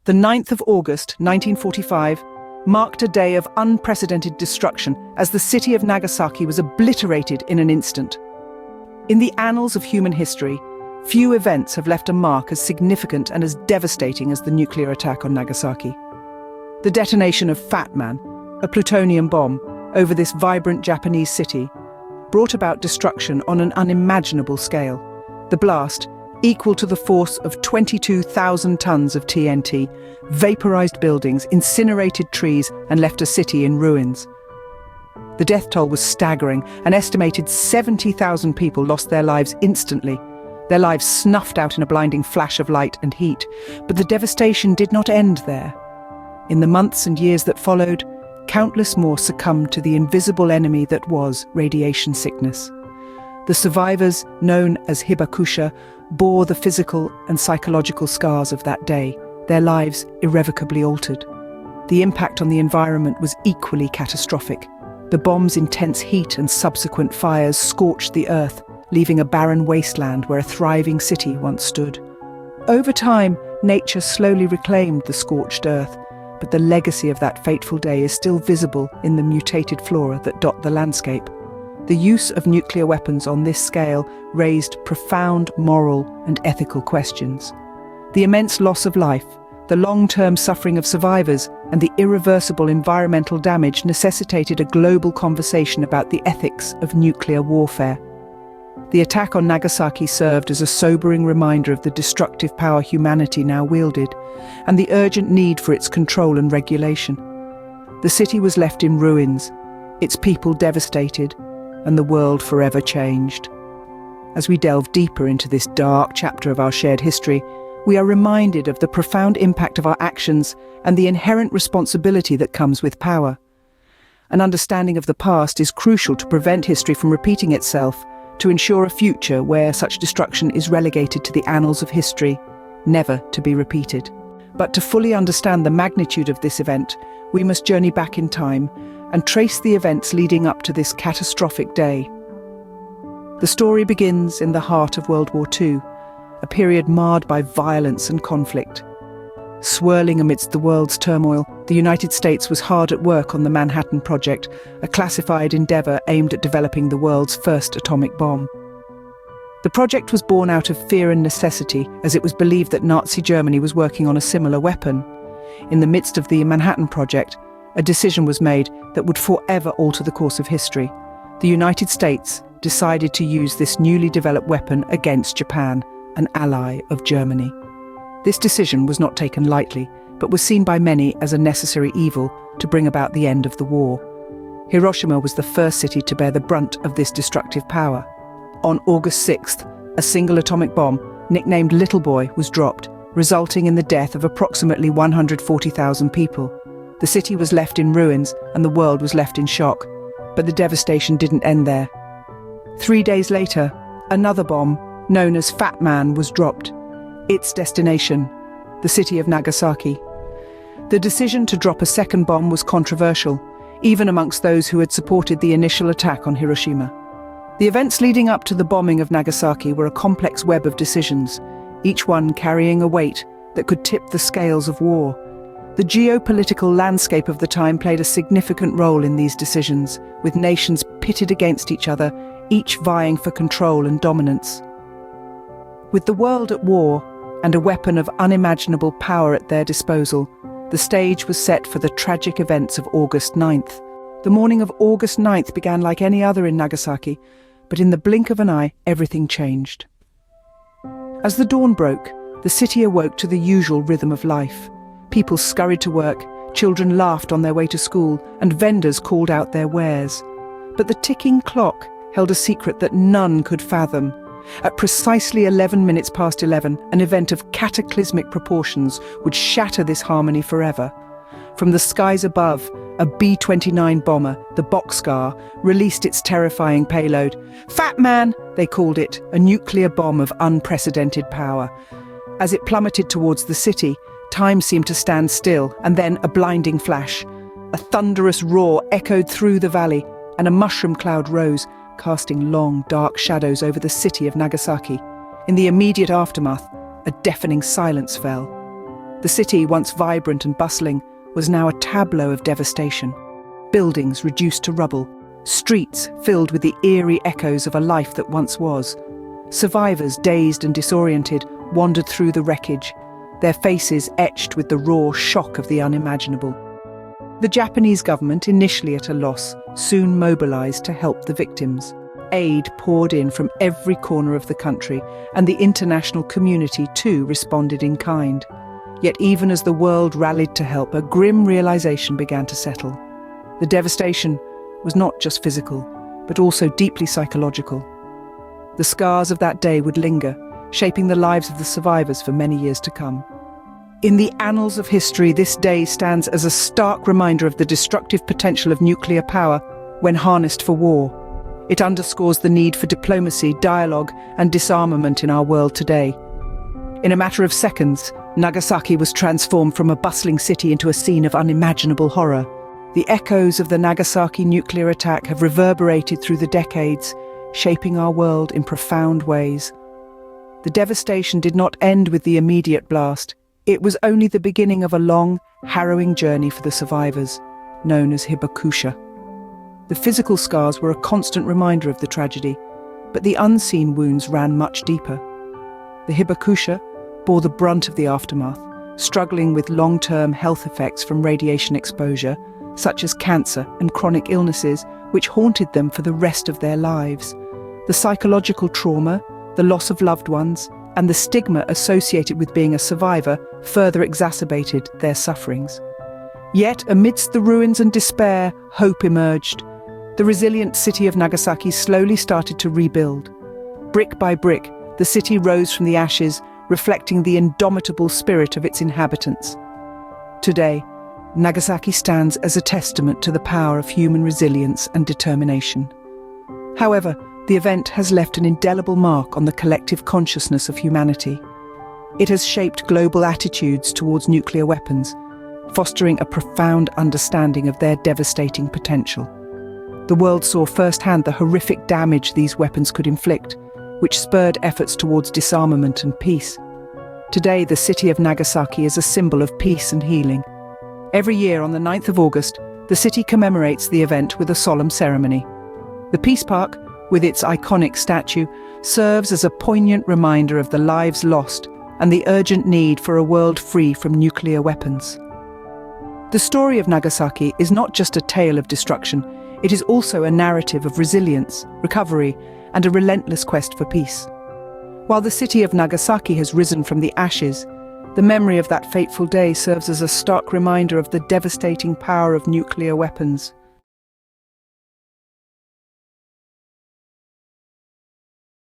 The 9th of August, 1945, marked a day of unprecedented destruction as the city of Nagasaki was obliterated in an instant. In the annals of human history, few events have left a mark as significant and as devastating as the nuclear attack on Nagasaki. The detonation of Fat Man, a plutonium bomb, over this vibrant Japanese city, brought about destruction on an unimaginable scale. The blast, equal to the force of 22,000 tons of TNT, vaporized buildings, incinerated trees, and left a city in ruins. The death toll was staggering. An estimated 70,000 people lost their lives instantly, their lives snuffed out in a blinding flash of light and heat. But the devastation did not end there. In the months and years that followed, countless more succumbed to the invisible enemy that was radiation sickness. The survivors, known as hibakusha, bore the physical and psychological scars of that day, their lives irrevocably altered. The impact on the environment was equally catastrophic. The bomb's intense heat and subsequent fires scorched the earth, leaving a barren wasteland where a thriving city once stood. Over time, nature slowly reclaimed the scorched earth, but the legacy of that fateful day is still visible in the mutated flora that dot the landscape. The use of nuclear weapons on this scale raised profound moral and ethical questions. The immense loss of life, the long-term suffering of survivors, and the irreversible environmental damage necessitated a global conversation about the ethics of nuclear warfare. The attack on Nagasaki served as a sobering reminder of the destructive power humanity now wielded, and the urgent need for its control and regulation. The city was left in ruins, its people devastated, and the world forever changed. As we delve deeper into this dark chapter of our shared history, we are reminded of the profound impact of our actions and the inherent responsibility that comes with power. An understanding of the past is crucial to prevent history from repeating itself, to ensure a future where such destruction is relegated to the annals of history, never to be repeated. But to fully understand the magnitude of this event, we must journey back in time and trace the events leading up to this catastrophic day. The story begins in the heart of World War II, a period marred by violence and conflict. Swirling amidst the world's turmoil, the United States was hard at work on the Manhattan Project, a classified endeavor aimed at developing the world's first atomic bomb. The project was born out of fear and necessity, as it was believed that Nazi Germany was working on a similar weapon. In the midst of the Manhattan Project, a decision was made that would forever alter the course of history. The United States decided to use this newly developed weapon against Japan, an ally of Germany. This decision was not taken lightly, but was seen by many as a necessary evil to bring about the end of the war. Hiroshima was the first city to bear the brunt of this destructive power. On August 6th, a single atomic bomb, nicknamed Little Boy, was dropped, resulting in the death of approximately 140,000 people. The city was left in ruins and the world was left in shock. But the devastation didn't end there. 3 days later, another bomb, known as Fat Man, was dropped. Its destination, the city of Nagasaki. The decision to drop a second bomb was controversial, even amongst those who had supported the initial attack on Hiroshima. The events leading up to the bombing of Nagasaki were a complex web of decisions, each one carrying a weight that could tip the scales of war. The geopolitical landscape of the time played a significant role in these decisions, with nations pitted against each other, each vying for control and dominance. With the world at war, and a weapon of unimaginable power at their disposal, the stage was set for the tragic events of August 9th. The morning of August 9th began like any other in Nagasaki, but in the blink of an eye, everything changed. As the dawn broke, the city awoke to the usual rhythm of life. People scurried to work, children laughed on their way to school, and vendors called out their wares. But the ticking clock held a secret that none could fathom. At precisely 11 minutes past 11, an event of cataclysmic proportions would shatter this harmony forever. From the skies above, a B-29 bomber, the Boxcar, released its terrifying payload. Fat Man, they called it, a nuclear bomb of unprecedented power. As it plummeted towards the city, time seemed to stand still, and then a blinding flash. A thunderous roar echoed through the valley, and a mushroom cloud rose, casting long, dark shadows over the city of Nagasaki. In the immediate aftermath, a deafening silence fell. The city, once vibrant and bustling, was now a tableau of devastation. Buildings reduced to rubble, streets filled with the eerie echoes of a life that once was. Survivors, dazed and disoriented, wandered through the wreckage, their faces etched with the raw shock of the unimaginable. The Japanese government, initially at a loss, soon mobilized to help the victims. Aid poured in from every corner of the country, and the international community too responded in kind. Yet even as the world rallied to help, a grim realization began to settle. The devastation was not just physical, but also deeply psychological. The scars of that day would linger, shaping the lives of the survivors for many years to come. In the annals of history, this day stands as a stark reminder of the destructive potential of nuclear power when harnessed for war. It underscores the need for diplomacy, dialogue, and disarmament in our world today. In a matter of seconds, Nagasaki was transformed from a bustling city into a scene of unimaginable horror. The echoes of the Nagasaki nuclear attack have reverberated through the decades, shaping our world in profound ways. The devastation did not end with the immediate blast. It was only the beginning of a long, harrowing journey for the survivors, known as hibakusha. The physical scars were a constant reminder of the tragedy, but the unseen wounds ran much deeper. The hibakusha bore the brunt of the aftermath, struggling with long-term health effects from radiation exposure, such as cancer and chronic illnesses, which haunted them for the rest of their lives. The psychological trauma, the loss of loved ones, and the stigma associated with being a survivor further exacerbated their sufferings. Yet, amidst the ruins and despair, hope emerged. The resilient city of Nagasaki slowly started to rebuild. Brick by brick, the city rose from the ashes, reflecting the indomitable spirit of its inhabitants. Today, Nagasaki stands as a testament to the power of human resilience and determination. However, the event has left an indelible mark on the collective consciousness of humanity. It has shaped global attitudes towards nuclear weapons, fostering a profound understanding of their devastating potential. The world saw firsthand the horrific damage these weapons could inflict, which spurred efforts towards disarmament and peace. Today, the city of Nagasaki is a symbol of peace and healing. Every year on the 9th of August, the city commemorates the event with a solemn ceremony. The Peace Park, with its iconic statue, serves as a poignant reminder of the lives lost and the urgent need for a world free from nuclear weapons. The story of Nagasaki is not just a tale of destruction, it is also a narrative of resilience, recovery, and a relentless quest for peace. While the city of Nagasaki has risen from the ashes, the memory of that fateful day serves as a stark reminder of the devastating power of nuclear weapons.